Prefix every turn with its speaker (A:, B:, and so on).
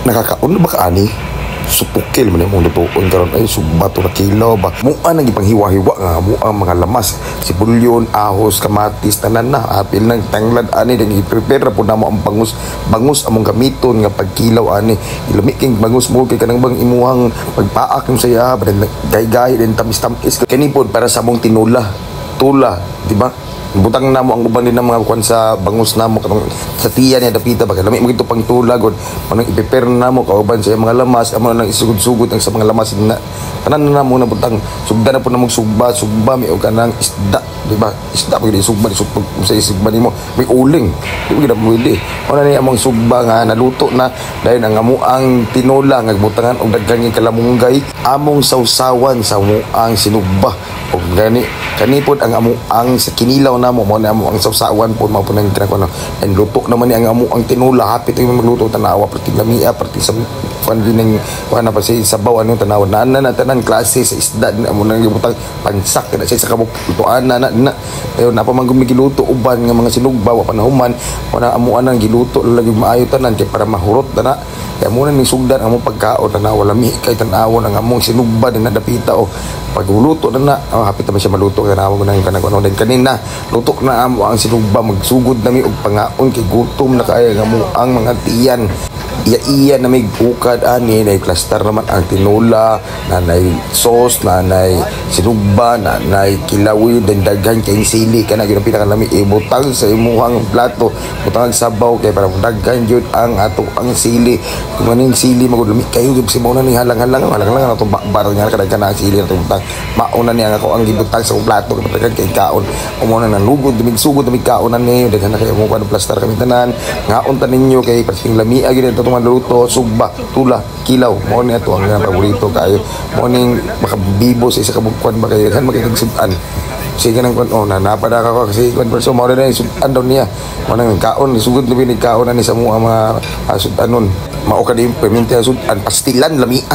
A: nakakaon ba ka ani? Supukil man yung lutuon karon ay subato na kilaw ba mua nang ipanghiwa-hiwa nga mua mga lamas sibulyon, ahos, kamatis tanan na apil nang tanglad ani ding i-prepare po namo ang bangus among gamiton nga pagkilaw ani ilami king bangus mo kay kanang bang imuhang pagpaak yung saya gay-gay din tamis-tamis kani pod para sa among tula di ba? Butang namo ang uban din ng mga kuan sa bangus namo kanang sa tiya niya dapita ba lami mo gito pang tulagod manang i-prepare namo kauban sa mga lamas amo nang isugod-sugod ang sa mga lamas na tanan na mo na butang sugda na po na sugba mi og kanang isda di ba isda pag sugba sa isugba nimo may uling di ba pwede ona ni among sugba nga naluto na dahil ang amuang tinola nga butangan og daghang kalamunggay among sausawan sa amuang sinugba og gani kanipod ang amuang sa kinilaw namo mo na amo ang sausawan po mao punang kinako and luto naman ni ang amuang tinula hapit yung magluto tanawa perti lamia perti sa pandining kuan pa si sabaw anong tanaw na tanan klase sa isda amo nang gibutang pansak kada sa kabuk lutoan na ayon na pa man gumigiluto uban nga mga sinugba wa panahuman wala amuan nang giluto lagi maayo tanan kay para mahurot na kaya muna ni sugdan among pagkaon na wala mi kay tan-awon ang among sinugba din nadapita o pagluluto na hapit na siya maluto kaya naman ko na yung kanang din kanina luto na amo ang sinugba magsugod nami og pangaon kay gutom na kaya nga mo ang mga tiyan iya na may bukad ani na cluster naman ang tinola nanay sauce nanay sinugba nanay kilawi den daghan kay sili kana gyud pinakalami ibutang sa imuhang plato butang sabaw kay para daghan jud ang ato ang sili kung aning sili magudlami kayo gyud si mauna ni halang-halang atong bakbar nga kadaghan ang sili atong butang mauna niya ako ang gibutang sa plato kapag kay kaon umuna na lugod sugod dumig kaonan ni daghan na kay mo kan plaster kami tanan ngaon ta ninyo kay pasing lamia gyud atong maluto sugba tula kilaw mo ni ato ang paborito kayo mo ning makabibo sa isa ka bugkuan ba kay kan magigsudan sige nang kon na napada ka kasi kon perso mo na sudan daw niya mo nang kaon sugod ni kaon ni sa mga sudanon mao ka di perminta sudan pastilan lamia